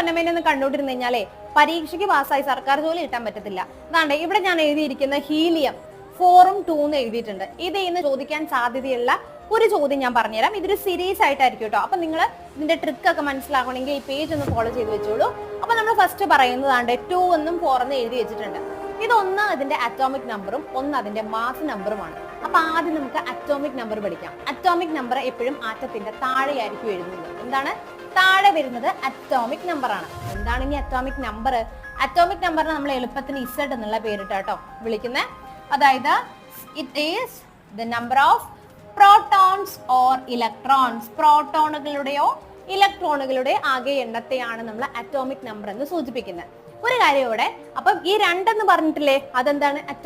പൊന്നമേനെ ഒന്ന് കണ്ടുകൊണ്ടിരുന്നു കഴിഞ്ഞാലേ പരീക്ഷയ്ക്ക് പാസ്സായി സർക്കാർ ജോലി കിട്ടാൻ പറ്റത്തില്ല. അതാണ്ട് ഇവിടെ ഞാൻ എഴുതിയിരിക്കുന്ന ഹീലിയം 4 ഉം 2 എന്ന് എഴുതിയിട്ടുണ്ട്. ഇത് ഇന്ന് ചോദിക്കാൻ സാധ്യതയുള്ള ഒരു ചോദ്യം ഞാൻ പറഞ്ഞുതരാം. ഇതൊരു സീരീസ് ആയിട്ടായിരിക്കും കേട്ടോ. അപ്പൊ നിങ്ങൾ ഇതിന്റെ ട്രിക്ക് ഒക്കെ മനസ്സിലാക്കണമെങ്കിൽ ഈ പേജ് ഒന്ന് ഫോളോ ചെയ്ത് വെച്ചോളൂ. അപ്പൊ നമ്മൾ ഫസ്റ്റ് പറയുന്നതാണ്ട് 2 എന്നും 4 എന്നും എഴുതി വെച്ചിട്ടുണ്ട്. ഇതൊന്ന് അതിന്റെ അറ്റോമിക് നമ്പറും ഒന്ന് അതിന്റെ മാസ് നമ്പറുമാണ്. അപ്പൊ ആദ്യം നമുക്ക് അറ്റോമിക് നമ്പർ പഠിക്കാം. അറ്റോമിക് നമ്പർ എപ്പോഴും ആറ്റത്തിന്റെ താഴെയായിരിക്കും എഴുതുന്നത്. എന്താണ് താഴെ വരുന്നത്? അറ്റോമിക് നമ്പർ ആണ്. എന്താണ് ഇനി അറ്റോമിക് നമ്പർ? അറ്റോമിക് നമ്പറിനെ നമ്മൾ എളുപ്പത്തിന് ഇസഡ് എന്നുള്ള പേരിട്ടാട്ടോ വിളിക്കുന്നത്. അതായത് it is the number of protons or electrons. പ്രോട്ടോണുകളുടെയോ ഇലക്ട്രോണുകളുടെ ആകെ എണ്ണത്തെയാണ് നമ്മൾ അറ്റോമിക് നമ്പർ എന്ന് സൂചിപ്പിക്കുന്നത്. ഒരു കാര്യം ഇവിടെ, അപ്പം ഈ 2 എന്ന് പറഞ്ഞിട്ടില്ലേ, അതെന്താണ്?